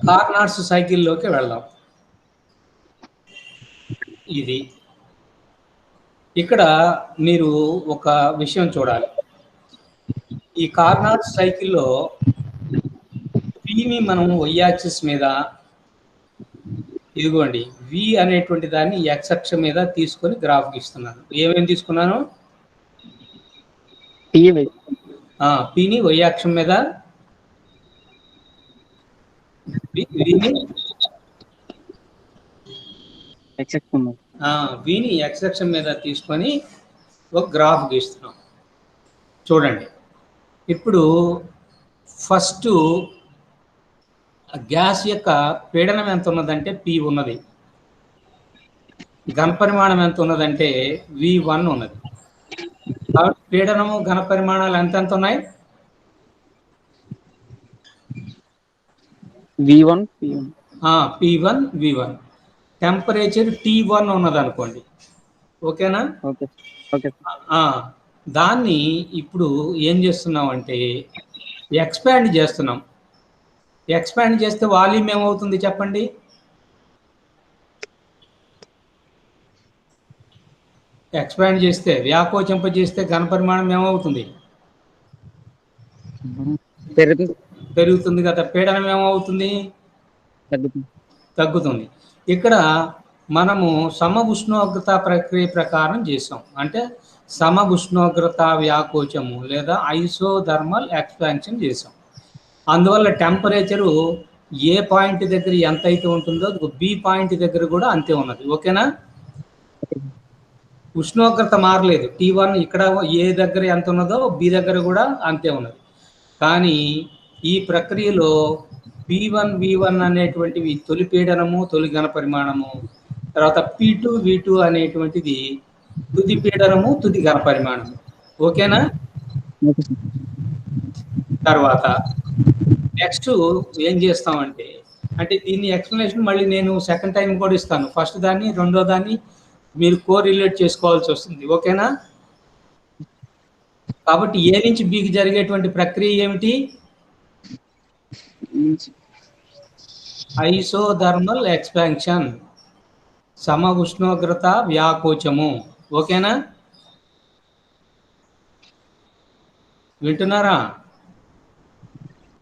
కార్నాట్స్ సైకిల్లోకి వెళ్దాం. ఇది ఇక్కడ మీరు ఒక విషయం చూడాలి, ఈ కార్నాట్ సైకిల్లో Pని మనం y యాక్సిస్ మీద, ఇదిగోండి V అనేటువంటి దాన్ని x అక్షం మీద తీసుకొని గ్రాఫ్ గీస్తున్నాను. ఏమేమి తీసుకున్నాను? Pని y అక్షం మీద, Vని x అక్షం మీద తీసుకొని ఒక గ్రాఫ్ గీస్తున్నాం. చూడండి, ఇప్పుడు ఫస్ట్ గ్యాస్ యొక్క పీడనం ఎంత ఉన్నదంటే P ఉన్నది, ఘనపరిమాణం ఎంత ఉన్నదంటే V1 ఉన్నది. కాబట్టి పీడనము ఘన పరిమాణాలు ఎంతెంత ఉన్నాయి? V1 P1. P1 V1. Temperature T1 ఉన్నది అనుకోండి, ఓకేనా? ఓకే ఓకే ఆ, దాన్ని ఇప్పుడు ఏం చేస్తున్నాం అంటే ఎక్స్పాండ్ చేస్తున్నాం. ఎక్స్పాండ్ చేస్తే వాల్యూమ్ ఏమవుతుంది చెప్పండి? ఎక్స్పాండ్ చేస్తే, వ్యాకోచింపజేస్తే ఘన పరిమాణం ఏమవుతుంది? పెరుగుతుంది పెరుగుతుంది కదా. పీడనం ఏమవుతుంది? తగ్గుతుంది. తగ్గుతుంది. ఇక్కడ మనము సమ ఉష్ణోగ్రత ప్రక్రియ ప్రకారం చేసాం. అంటే సమ ఉష్ణోగ్రత వ్యాకోచము లేదా ఐసోథర్మల్ ఎక్స్పాన్షన్ చేసాం. అందువల్ల టెంపరేచరు ఏ పాయింట్ దగ్గర ఎంత అయితే ఉంటుందో బి పాయింట్ దగ్గర కూడా అంతే ఉన్నది, ఓకేనా? ఉష్ణోగ్రత మారలేదు. T1 ఇక్కడ ఏ దగ్గర ఎంత ఉన్నదో బి దగ్గర కూడా అంతే ఉన్నది. కానీ ఈ ప్రక్రియలో P1 V1 అనేటువంటివి తొలి పీడనము, తొలి ఘన పరిమాణము, తర్వాత P2 V2 అనేటువంటిది తుది పీడనము, తుది ఘన పరిమాణము, ఓకేనా? తర్వాత నెక్స్ట్ ఏం చేస్తామంటే, అంటే దీన్ని ఎక్స్ప్లెనేషన్ మళ్ళీ నేను సెకండ్ టైం కూడా ఇస్తాను. ఫస్ట్ దాన్ని, రెండో దాన్ని మీరు కోరిలేట్ చేసుకోవాల్సి వస్తుంది, ఓకేనా? కాబట్టి ఏ నుంచి బికి జరిగేటువంటి ప్రక్రియ ఏమిటి? ఐసోథర్మల్ ఎక్స్పాన్షన్, సమ ఉష్ణోగ్రత వ్యాకోచము, ఓకేనా? వింటున్నారా?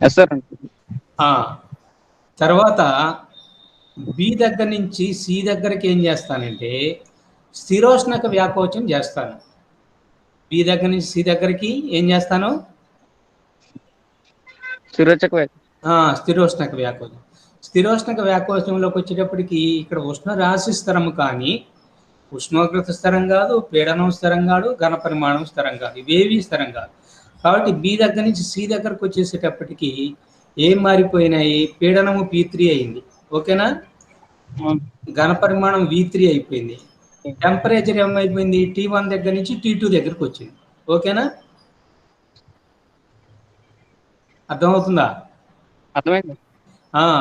Yes sir. తర్వాత బి దగ్గర నుంచి సి దగ్గరికి ఏం చేస్తానంటే స్థిరోష్ణక వ్యాకోచం చేస్తాను. బి దగ్గర నుంచి సి దగ్గరికి ఏం చేస్తాను? స్థిరోష్ణక వ్యాకోచం. స్థిరోష్ణక వ్యాకోచంలోకి వచ్చేటప్పటికి ఇక్కడ ఉష్ణ రాశి స్థిరము, కానీ ఉష్ణోగ్రత స్థిరం కాదు, పీడనం స్థిరం కాదు, ఘన పరిమాణం స్థిరం కాదు, ఇవేవి స్థిరం కాదు. కాబట్టి బి దగ్గర నుంచి సి దగ్గరకు వచ్చేసేటప్పటికి ఏం మారిపోయినాయి? పీడనము P3 అయింది, ఓకేనా? ఘన పరిమాణం V3 అయిపోయింది. టెంపరేచర్ ఏమైపోయింది? T1 దగ్గర నుంచి T2 దగ్గరకు వచ్చింది, ఓకేనా? అర్థమవుతుందా? అర్థమైంది.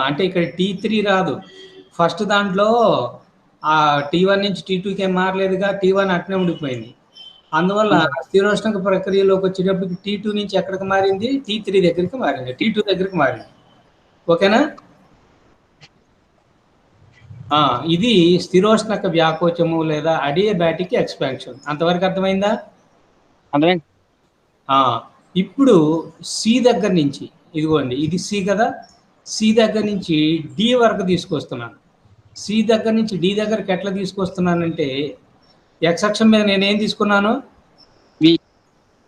అంటే ఇక్కడ T3 రాదు. ఫస్ట్ దాంట్లో T1 నుంచి T2కి ఏం మారలేదుగా, T1 అట్నే ఉండిపోయింది. అందువల్ల స్థిరోష్ణక ప్రక్రియలోకి వచ్చేటప్పటికి T2 నుంచి ఎక్కడికి మారింది? T3 దగ్గరికి మారింది, T2 దగ్గరికి మారింది, ఓకేనా? ఇది స్థిరోష్ణక వ్యాకోచము లేదా అడియాబాటిక్ ఎక్స్పాన్షన్. అంతవరకు అర్థమైందా? అర్థమైంది. ఇప్పుడు సి దగ్గర నుంచి, ఇదిగోండి ఇది సి కదా, సి దగ్గర నుంచి డి వరకు తీసుకొస్తున్నాను. సి దగ్గర నుంచి డి దగ్గరికి ఎట్లా తీసుకొస్తున్నానంటే ఎక్స్ అక్షం మీద నేనేం తీసుకున్నాను?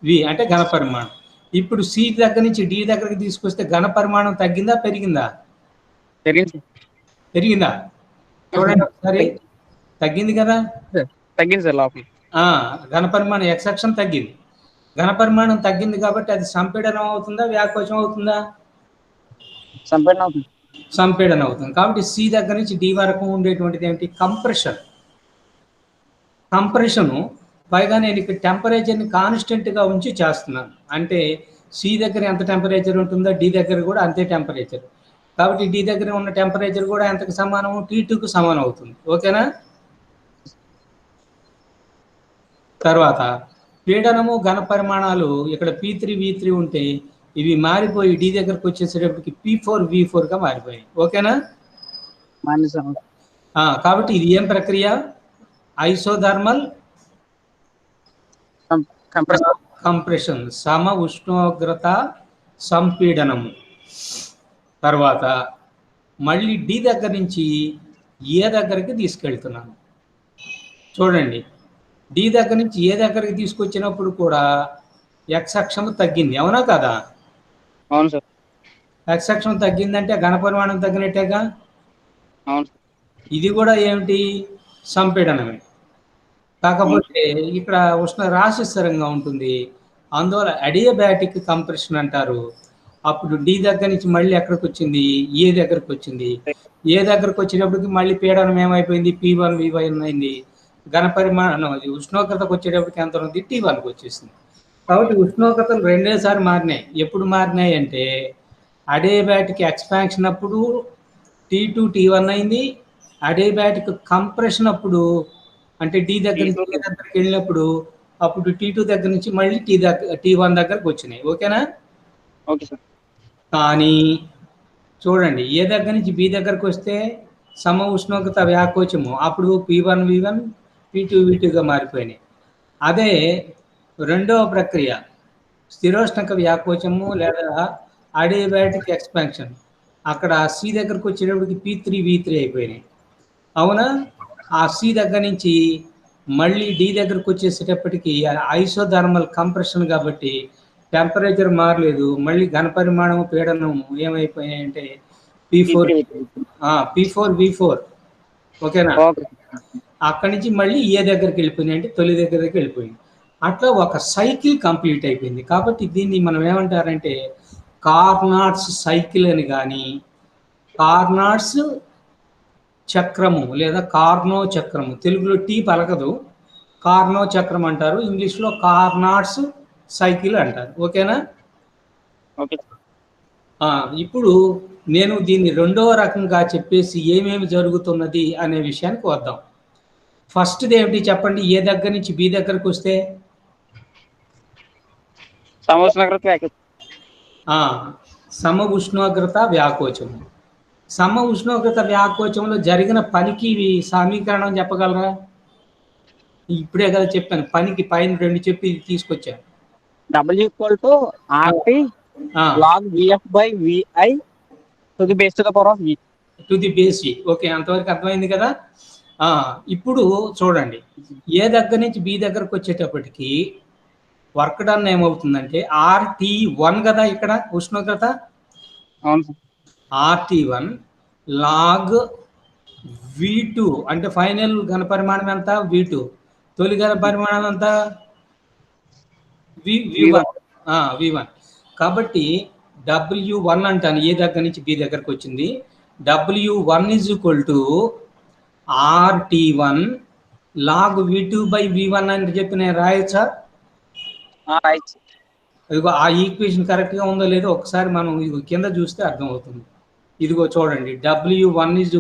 వి అంటే ఘన పరిమాణం. ఇప్పుడు సి దగ్గర నుంచి డి దగ్గరికి తీసుకొస్తే ఘన పరిమాణం తగ్గిందా పెరిగిందా? పెరిగిందా? చూడండి ఒకసారి. తగ్గింది కదా. తగ్గింది సార్ లోపల. ఘన పరిమాణం ఎక్స్ అక్షం తగ్గింది. ఘన పరిమాణం తగ్గింది కాబట్టి అది సంపీడనం అవుతుందా, వ్యాకోచం అవుతుందా? సంపీడనం అవుతుంది. కాబట్టి సి దగ్గర నుంచి డి వరకు ఉండేటువంటిది ఏమిటి? కంప్రెషన్. కంప్రెషను పైగా నేను ఇక్కడ టెంపరేచర్ని కాన్స్టెంట్గా ఉంచి చేస్తున్నాను. అంటే సి దగ్గర ఎంత టెంపరేచర్ ఉంటుందో డి దగ్గర కూడా అంతే టెంపరేచర్. కాబట్టి డి దగ్గర ఉన్న టెంపరేచర్ కూడా ఎంతకు సమానం? T2కు సమానం అవుతుంది, ఓకేనా? తర్వాత పీడనము ఘన పరిమాణాలు ఇక్కడ P3 V3 ఉంటే ఇవి మారిపోయి డి దగ్గరకు వచ్చేసేటప్పటికి P4 V4గా మారిపోయాయి, ఓకేనా? కాబట్టి ఇది ఏం ప్రక్రియ? ఐసోథర్మల్ కంప్రెషన్, సమ ఉష్ణోగ్రత సంపీడనము. తర్వాత మళ్ళీ డి దగ్గర నుంచి ఏ దగ్గరికి తీసుకెళ్తున్నాను. చూడండి, డి దగ్గర నుంచి ఏ దగ్గరికి తీసుకొచ్చినప్పుడు కూడా ఎక్స్ అక్షం తగ్గింది, అవునా కదా? అవును సార్. ఎక్స్ అక్షం తగ్గిందంటే ఘన పరిమాణం తగ్గినట్టేగా. అవును. ఇది కూడా ఏమిటి? సంపీడనమే. కాకపోతే ఇక్కడ ఉష్ణ రాశి స్థిరంగా ఉంటుంది, అందువల్ల అడియాబాటిక్ కంప్రెషన్ అంటారు. అప్పుడు డి దగ్గర నుంచి మళ్ళీ ఎక్కడికి వచ్చింది? ఏ దగ్గరకు వచ్చింది. ఏ దగ్గరకు వచ్చినప్పటికి మళ్ళీ పీడనం ఏమైపోయింది? P1 V1 అయింది. ఘనపరిమాణం అది ఉష్ణోగ్రతకు వచ్చేటప్పటికి ఎంత ఉంది, T1కి వచ్చేసింది. కాబట్టి ఉష్ణోగ్రతలు రెండేసారి మారినాయి. ఎప్పుడు మారినాయి అంటే అడియాబాటిక్ ఎక్స్పాన్షన్ అప్పుడు T2 T1 అయింది. అడియాబాటిక్ కంప్రెషన్ అప్పుడు అంటే D దగ్గర నుంచి E దగ్గరికి వెళ్ళినప్పుడు అప్పుడు T2 దగ్గర నుంచి మళ్ళీ T1 దగ్గరకు వచ్చినాయి. ఓకేనా? Okay sir. కానీ చూడండి, ఏ దగ్గర నుంచి బి దగ్గరకు వస్తే సమ ఉష్ణోగ్రత వ్యాకోచము అప్పుడు P1 V1 P2 V2గా మారిపోయినాయి. అదే రెండవ ప్రక్రియ స్థిరోష్ణక వ్యాకోచము లేదా అడియాబాటిక్ ఎక్స్పాన్షన్ అక్కడ సి దగ్గరకు వచ్చేటప్పటికి P3 V3 అయిపోయినాయి. అవునా? ఆ సి దగ్గర నుంచి మళ్ళీ డి దగ్గరకు వచ్చేసేటప్పటికి ఐసోథర్మల్ కంప్రెషన్ కాబట్టి టెంపరేచర్ మారలేదు. మళ్ళీ ఘనపరిమాణం పీడనం ఏమైపోయాయంటే P4 V4. ఓకేనా? అక్కడి నుంచి మళ్ళీ ఏ దగ్గరికి వెళ్ళిపోయినాయి అంటే తొలి దగ్గరికి వెళ్ళిపోయింది. అట్లా ఒక సైకిల్ కంప్లీట్ అయిపోయింది. కాబట్టి దీన్ని మనం ఏమంటారంటే కార్నాట్స్ సైకిల్ అని కానీ కార్నాట్స్ చక్రము లేదా కార్నో చక్రము, తెలుగులో టీ పలకదు, కార్నో చక్రం అంటారు, ఇంగ్లీష్లో కార్నాట్స్ సైకిల్ అంటారు. ఓకేనా? ఓకే. ఇప్పుడు నేను దీన్ని రెండవ రకంగా చెప్పేసి ఏమేమి జరుగుతున్నది అనే విషయానికి వద్దాం. ఫస్ట్ది ఏమిటి చెప్పండి? ఏ దగ్గర నుంచి బి దగ్గరకు వస్తే సమ ఉష్ణోగ్రత వ్యాకోచము. సమ ఉష్ణోగ్రత వ్యాకోచంలో జరిగిన పనికి సమీకరణం చెప్పగలరా? ఇప్పుడే కదా చెప్పాను, పనికి పైన రెండు చెప్పి తీసుకొచ్చాను. W = RT log VF by VI to the base to the power of V. To the base E. Okay, అంతవరకు అర్థమైంది కదా? ఇప్పుడు చూడండి, ఏ దగ్గర నుంచి బి దగ్గరకు వచ్చేటప్పటికి వర్క్ డన్ ఏమవుతుందంటే RT1 కదా ఇక్కడ ఉష్ణోగ్రత. అవును. RT1 లాగ్ V2 అంటే ఫైనల్ ఘనపరిమాణం ఎంత? V2. తొలి ఘనపరిమాణం ఎంత? V1. కాబట్టి W1 అంటాను, ఏ దగ్గర నుంచి బి దగ్గరకు వచ్చింది. W1 = RT1 log V2 by V1 అని చెప్పి నేను రాయొచ్చా? ఇదిగో ఆ ఈక్వేషన్ కరెక్ట్గా ఉందో లేదో ఒకసారి మనం కింద చూస్తే అర్థమవుతుంది. ఇదిగో చూడండి, W1 =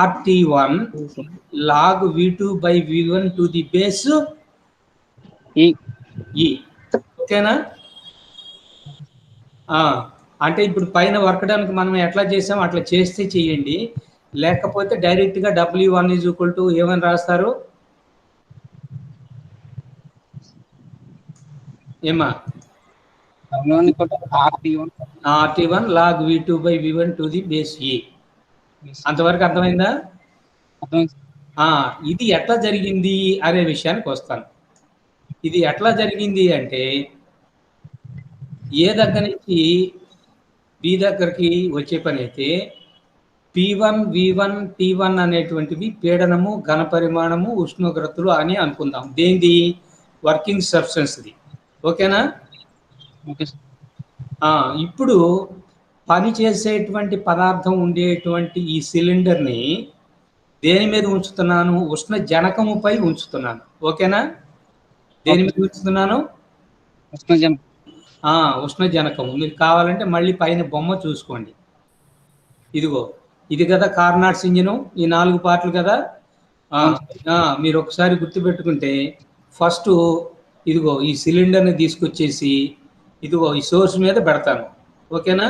RT1 log V2 by V1 to the base E. ఓకేనా? అంటే ఇప్పుడు పైన వర్క్ డన్కి మనం ఎట్లా చేసాం అట్లా చేస్తే చేయండి, లేకపోతే డైరెక్ట్గా W1 = ఏమని రాస్తారు? ఏమా? RT1 log V2 by V1 to the base E. అంతవరకు అర్థమైందా? ఇది ఎట్లా జరిగింది అనే విషయానికి వస్తాను. ఇది ఎట్లా జరిగింది అంటే ఏ దగ్గర నుంచి బి దగ్గరికి వచ్చే పని అయితే P1 V1 T1 అనేటువంటివి పీడనము, ఘనపరిమాణము, ఉష్ణోగ్రతలు అని అనుకుందాం. దేనిది? వర్కింగ్ సబ్స్టెన్స్ది. ఓకేనా? ఇప్పుడు పని చేసేటువంటి పదార్థం ఉండేటువంటి ఈ సిలిండర్ని దేని మీద ఉంచుతున్నాను? ఉష్ణ జనకముపై ఉంచుతున్నాను. ఓకేనా? దేని మీద ఉంచుతున్నాను? ఉష్ణ జనకము. మీరు కావాలంటే మళ్ళీ పైన బొమ్మ చూసుకోండి. ఇదిగో ఇది కదా కార్నాట్స్ ఇంజిను, ఈ 4 పార్ట్లు కదా. మీరు ఒకసారి గుర్తుపెట్టుకుంటే ఫస్ట్ ఇదిగో ఈ సిలిండర్ని తీసుకొచ్చేసి ఇదిగో ఈ సోర్స్ మీద పెడతాను. ఓకేనా?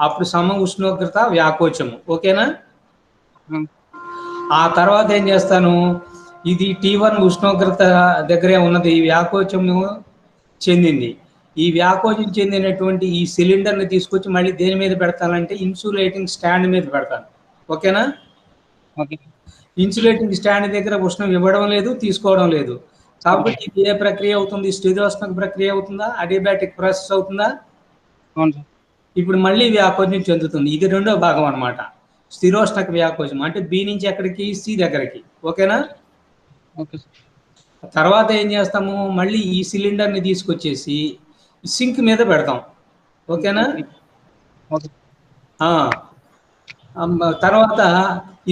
అప్పుడు సమ ఉష్ణోగ్రత వ్యాకోచము. ఓకేనా? ఆ తర్వాత ఏం చేస్తాను, ఇది T1 ఉష్ణోగ్రత దగ్గరే ఉన్నది, వ్యాకోచము చెందింది. ఈ వ్యాకోచం చెందినటువంటి ఈ సిలిండర్ని తీసుకొచ్చి మళ్ళీ దేని మీద పెడతానంటే ఇన్సులేటింగ్ స్టాండ్ మీద పెడతాను. ఓకేనా? ఇన్సులేటింగ్ స్టాండ్ దగ్గర ఉష్ణం ఇవ్వడం లేదు, తీసుకోవడం లేదు. కాబట్టి ఇది ఏ ప్రక్రియ అవుతుంది? స్థిరోష్ణక ప్రక్రియ అవుతుందా? అడియాబాటిక్ ప్రాసెస్ అవుతుందా? ఇప్పుడు మళ్ళీ వ్యాకోచం చెందుతుంది. ఇది రెండో భాగం అన్నమాట. స్థిరోష్ణక వ్యాకోచం అంటే బి నుంచి ఎక్కడికి? సి దగ్గరికి. ఓకేనా? తర్వాత ఏం చేస్తాము, మళ్ళీ ఈ సిలిండర్ని తీసుకొచ్చేసి సింక్ మీద పెడతాం. ఓకేనా? తర్వాత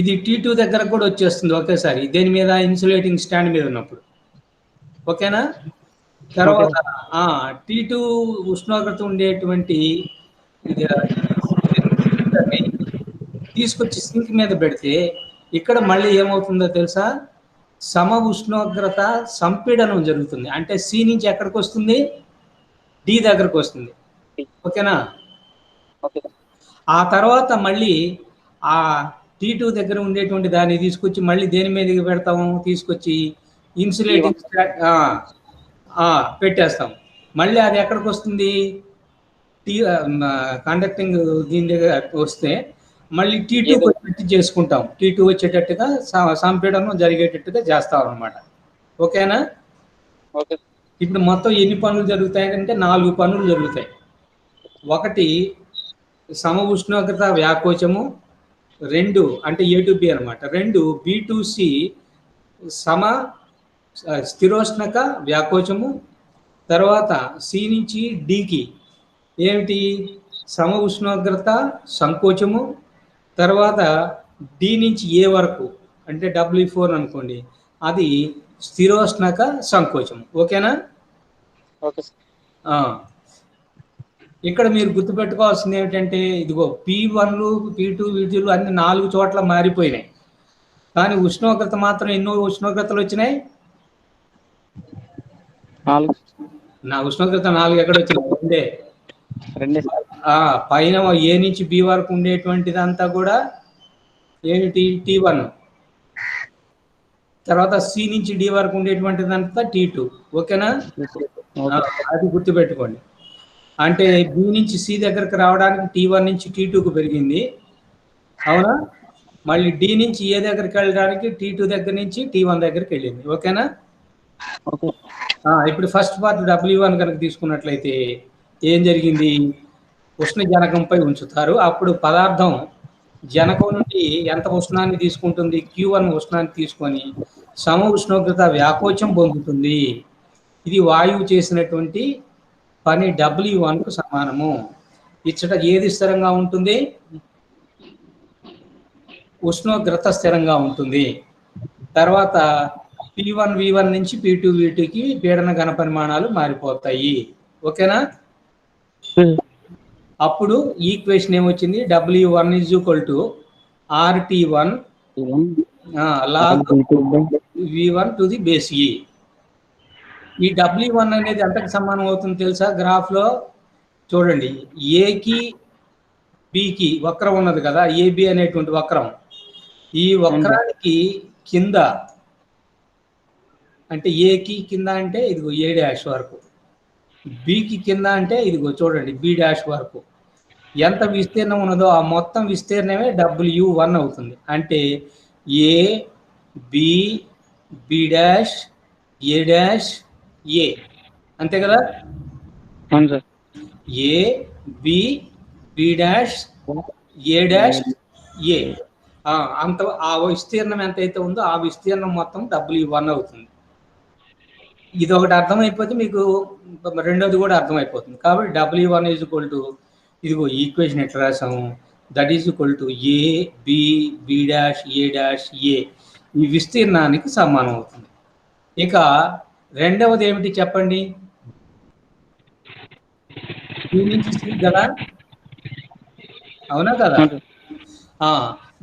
ఇది T2 దగ్గర కూడా వచ్చేస్తుంది ఒకేసారి, దేని మీద, ఇన్సులేటింగ్ స్టాండ్ మీద ఉన్నప్పుడు. ఓకేనా? తర్వాత T2 ఉష్ణోగ్రత ఉండేటువంటి ఇది తీసుకొచ్చి సింక్ మీద పెడితే ఇక్కడ మళ్ళీ ఏమవుతుందో తెలుసా, సమ ఉష్ణోగ్రత సంపీడనం జరుగుతుంది. అంటే సి నుంచి ఎక్కడికి వస్తుంది, డి దగ్గరకు వస్తుంది. ఓకేనా? ఆ తర్వాత మళ్ళీ ఆ T2 దగ్గర ఉండేటువంటి దాన్ని తీసుకొచ్చి మళ్ళీ దేని మీదకి పెడతాము, తీసుకొచ్చి ఇన్సులేటింగ్ పెట్టేస్తాం. మళ్ళీ అది ఎక్కడికి వస్తుంది, కండక్టింగ్ దీని దగ్గర వస్తే మళ్ళీ T2 వచ్చేటట్టు చేసుకుంటాం. T2 వచ్చేటట్టుగా సంపీడనం జరిగేటట్టుగా చేస్తాం అన్నమాట. ఓకేనా? ఇప్పుడు మొత్తం ఎన్ని పనులు జరుగుతాయంటే 4 పనులు జరుగుతాయి. ఒకటి సమ ఉష్ణోగ్రత వ్యాకోచము, 2 అంటే A to B అనమాట, 2 B to C సమ స్థిరోష్ణక వ్యాకోచము, తర్వాత సి నుంచి డికి ఏమిటి, సమ ఉష్ణోగ్రత సంకోచము, తర్వాత డి నుంచి ఏ వరకు అంటే W4 అనుకోండి, అది స్థిరోష్ణక సంకోచం. ఓకేనా? ఇక్కడ మీరు గుర్తుపెట్టుకోవాల్సింది ఏమిటంటే, ఇదిగో P1లు P2 వీటిలు అన్ని 4 చోట్ల మారిపోయినాయి, కానీ ఉష్ణోగ్రత మాత్రం ఎన్నో ఉష్ణోగ్రతలు వచ్చినాయి, నా ఉష్ణోగ్రత 4 ఎక్కడ వచ్చినాయి, రెండే. పైన ఏ నుంచి బి వరకు ఉండేటువంటిదంతా కూడా ఏమిటి, T1, తర్వాత సి నుంచి డి వరకు ఉండేటువంటిదంతా T2. ఓకేనా? అది గుర్తుపెట్టుకోండి. అంటే బి నుంచి సి దగ్గరకు రావడానికి T1 నుంచి T2కు పెరిగింది, అవునా? మళ్ళీ డి నుంచి ఏ దగ్గరికి వెళ్ళడానికి T2 దగ్గర నుంచి T1 దగ్గరికి వెళ్ళింది. ఓకేనా? ఇప్పుడు ఫస్ట్ పార్ట్ W1 కనుక తీసుకున్నట్లయితే ఏం జరిగింది, ఉష్ణ జనకంపై ఉంచుతారు. అప్పుడు పదార్థం జనకం నుండి ఎంత ఉష్ణాన్ని తీసుకుంటుంది, Q1 ఉష్ణాన్ని తీసుకొని సమ ఉష్ణోగ్రత వ్యాకోచం పొందుతుంది. ఇది వాయువు చేసినటువంటి పని W1కు సమానము. ఇచ్చట ఏది స్థిరంగా ఉంటుంది, ఉష్ణోగ్రత స్థిరంగా ఉంటుంది. తర్వాత P1 V1 నుంచి P2 V2కి పీడన ఘన పరిమాణాలు మారిపోతాయి. ఓకేనా? అప్పుడు ఈక్వేషన్ ఏమొచ్చింది, W1 = RT1 log V1 to the base E. ఈ W1 అనేది ఎంతకు సమానం అవుతుంది తెలుసా, గ్రాఫ్ లో చూడండి, ఏకి బికి వక్రం ఉన్నది కదా, ఏబి అనేటువంటి వక్రం, ఈ వక్రానికి కింద అంటే ఏకి కింద అంటే ఇదిగో A' వరకు, బికి కింద అంటే ఇదిగో చూడండి B' వరకు ఎంత విస్తీర్ణం ఉన్నదో ఆ మొత్తం విస్తీర్ణమే W1 అవుతుంది. అంటే ఏ బి B' A, అంతే కదా? ఏ బి B' A, అంత ఆ విస్తీర్ణం ఎంతైతే ఉందో ఆ విస్తీర్ణం మొత్తం W1 అవుతుంది. ఇది ఒకటి అర్థమైపోతే మీకు రెండోది కూడా అర్థమైపోతుంది. కాబట్టి W1 = ఇదిగో ఈక్వేషన్ ఎట్లా రాసాము, that is equal to A B B' A' ఈ విస్తీర్ణానికి సమానం అవుతుంది. ఇక రెండవది ఏమిటి చెప్పండి, బి నుంచి సి కదా, అవునా కదా?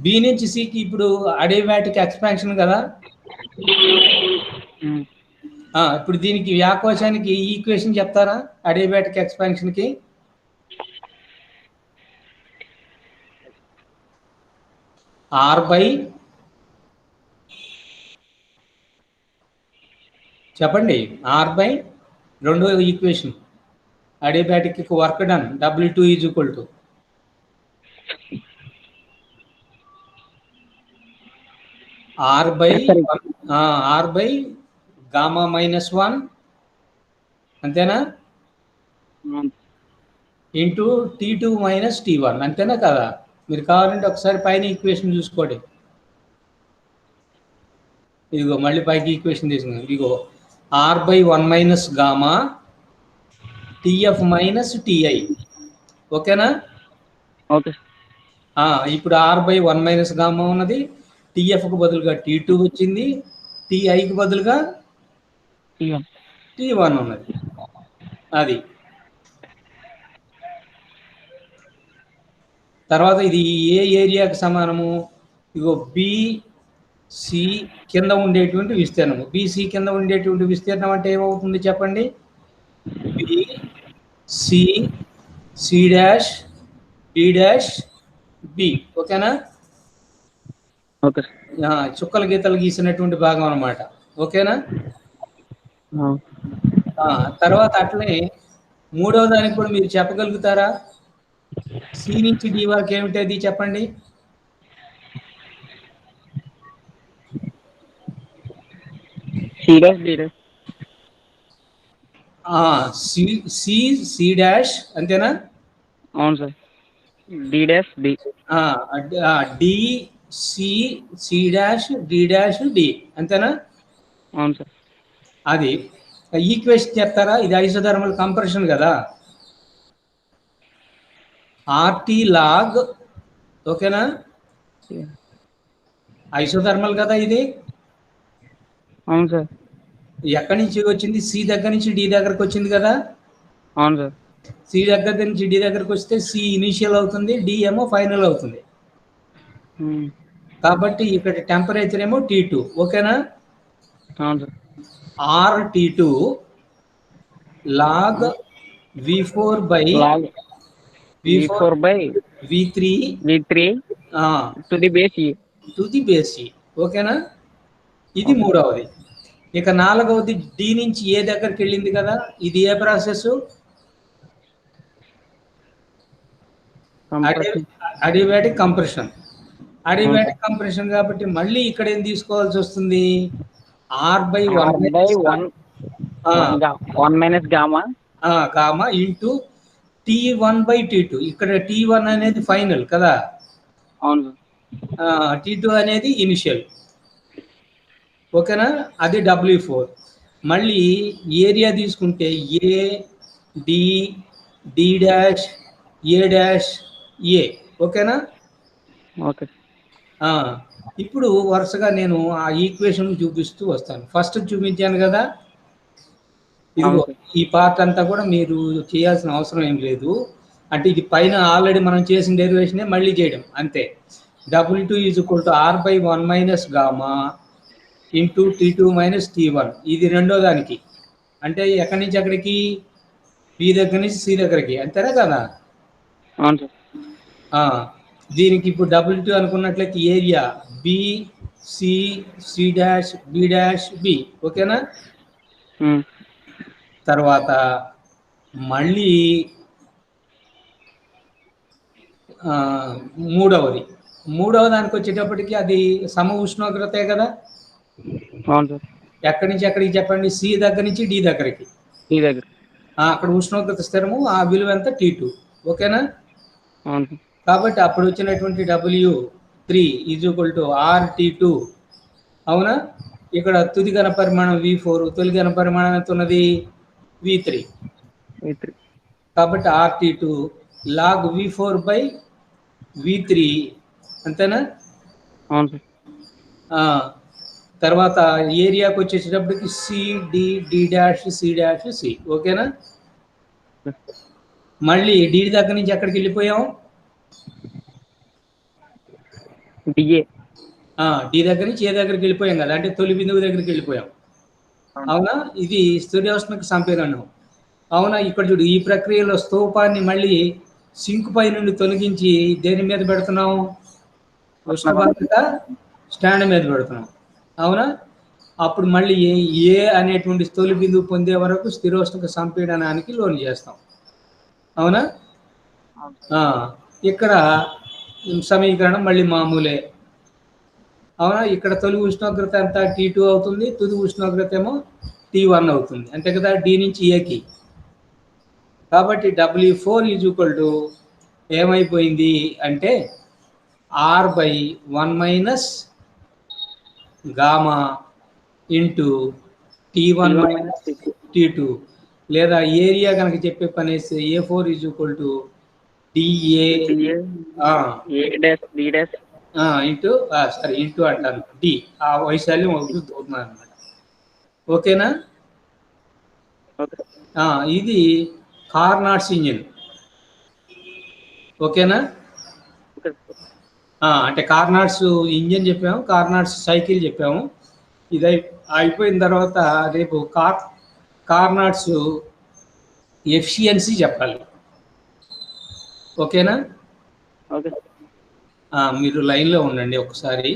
బి నుంచి సికి ఇప్పుడు అడియాబాటిక్ ఎక్స్పాన్షన్ కదా. ఇప్పుడు దీనికి వ్యాకోచానికి ఈక్వేషన్ చెప్తారా, అడియాబాటిక్ ఎక్స్పాన్షన్ కి? చెప్పండి, R/, రెండో equation adiabatic work done W2 = R/Γ -1 అంతేనా, ఇంటూ T2 - T1 అంతేనా కదా? మీరు కావాలంటే ఒకసారి పైన ఈక్వేషన్ చూసుకోండి. ఇదిగో మళ్ళీ పైకి ఈక్వేషన్ తీసుకున్నాం, ఇదిగో R/1 - గామా TF - TI. ఓకేనా? ఇప్పుడు R/1 - గామా ఉన్నది. టీఎఫ్కు బదులుగా T2 వచ్చింది. టీఐకి బదులుగా T1. T1 ఉన్నది. అది తర్వాత ఇది ఏ ఏరియాకి సమానము? ఇగో BC కింద ఉండేటువంటి విస్తీర్ణము. BC కింద ఉండేటువంటి విస్తీర్ణం అంటే ఏమవుతుంది చెప్పండి? BC C', D', B. ఓకేనా? ఓకే. చుక్కల గీతలు గీసినటువంటి భాగం అన్నమాట. ఓకేనా? తర్వాత అట్లనే మూడవ దానికి కూడా మీరు చెప్పగలుగుతారా? C నుంచి D వరకు ఏమిటది చెప్పండి? C', C' అంతేనా? అవును sir. D', D. D, D', అంతేనా? అవును సార్. అది ఈక్వేషన్ చెప్తారా? ఇది ఐసోథర్మల్ కంప్రెషన్ కదా. RT log, ఓకేనా? ఐసోథర్మల్ కదా ఇది. అవును సార్. ఎక్కడి నుంచి వచ్చింది? సి దగ్గర నుంచి డి దగ్గరకు వచ్చింది కదా. అవును సార్. సి దగ్గర నుంచి డి దగ్గరకు వస్తే సి ఇనిషియల్ అవుతుంది, డి ఏమో ఫైనల్ అవుతుంది. కాబట్టి ఇక్కడ టెంపరేచర్ ఏమో T2. ఓకేనా? అవును sir. RT2 log V4 by V3 to the base E. ఓకేనా? ఇది మూడవది. ఇక నాలుగవది డి నుంచి ఏ దగ్గరికి వెళ్ళింది కదా. ఇది ఏ process? Adiabatic compression. Adiabatic compression కాబట్టి మళ్ళీ ఇక్కడ ఏం తీసుకోవాల్సి వస్తుంది? R/1 gamma into T1/T2. ఇక్కడ T1 అనేది ఫైనల్ కదా. అవును. T2 అనేది ఇనిషియల్. ఓకేనా? అది W4. మళ్ళీ ఏరియా తీసుకుంటే A, D, D', A', ఓకేనా? ఓకే. ఇప్పుడు వరుసగా నేను ఆ ఈక్వేషన్ చూపిస్తూ వస్తాను. ఫస్ట్ చూపించాను కదా. ఇదిగో ఈ పార్ట్ అంతా కూడా మీరు చేయాల్సిన అవసరం ఏం లేదు. అంటే ఇది పైన ఆల్రెడీ మనం చేసిన డెరివేషనే మళ్ళీ చేయడం అంతే. W2 = R/1 - gamma into T2 - T1. ఇది రెండో దానికి. అంటే ఎక్కడి నుంచి ఎక్కడికి? బి దగ్గర నుంచి సి దగ్గరికి, అంతేనా కదా. దీనికి ఇప్పుడు W2 అనుకున్నట్లయితే ఏరియా BC C', B. ఓకేనా? తర్వాత మళ్ళీ మూడవ దానికి వచ్చేటప్పటికి అది సమ ఉష్ణోగ్రతే కదా. ఎక్కడి నుంచి ఎక్కడికి చెప్పండి? సి దగ్గర నుంచి డి దగ్గరికి. అక్కడ ఉష్ణోగ్రత స్థిరము, ఆ విలువ ఎంత? T2. ఓకేనా? కాబట్టి అప్పుడు వచ్చినటువంటి W3 = RT2. అవునా? ఇక్కడ తుది ఘన పరిమాణం V4, తొలి ఘన పరిమాణం ఎంత ఉన్నది? V3. కాబట్టి RT2 log V4/V3, అంతేనా? తర్వాత ఏరియాకి వచ్చేటప్పటికి CD, D', C. ఓకేనా? మళ్ళీ డి దగ్గర నుంచి ఎక్కడికి వెళ్ళిపోయాం? డి దగ్గర నుంచి ఏ దగ్గరికి వెళ్ళిపోయాం కదా. అంటే తొలి బిందువు దగ్గరికి వెళ్ళిపోయాం. అవునా? ఇది స్థిరోష్ణక సంపీడనం. అవునా? ఇక్కడ చూడు, ఈ ప్రక్రియలో స్తూపాన్ని మళ్ళీ సింక్ పై నుండి తొలగించి దేని మీద పెడుతున్నాం? ఉష్ణభరిత స్టాండ్ మీద పెడుతున్నాం. అవునా? అప్పుడు మళ్ళీ ఏ అనేటువంటి తొలి బిందువు పొందే వరకు స్థిరోష్ణక సంపీడనానికి లోను చేస్తాం. అవునా? ఇక్కడ సమీకరణం మళ్ళీ మామూలే. అవునా? ఇక్కడ తొలి ఉష్ణోగ్రత ఎంత? T2 అవుతుంది. తుది ఉష్ణోగ్రత ఏమో T1 అవుతుంది. అంతే కదా, డి నుంచి ఏకి. కాబట్టి W4 ఏమైపోయింది అంటే R/1 - gamma into T1 - T2. లేదా ఏరియా కనుక చెప్పే పని వేస్తే A4 = D A A dash B dash. Into sorry into అంటాను డి, ఆ వైశాల్యం ఒకటి దూరుతున్నాను అనమాట. ఓకేనా? ఓకే. ఇది కార్నాట్స్ ఇంజిన్. ఓకేనా? ఓకే. అంటే కార్నాట్స్ ఇంజిన్ చెప్పాము, కార్నాట్స్ సైకిల్ చెప్పాము. ఇది అయిపోయిన తర్వాత రేపు కార్నాట్స్ ఎఫిషియన్సీ చెప్పాలి. ఓకేనా? ఓకే. మీరు లైన్లో ఉండండి ఒకసారి.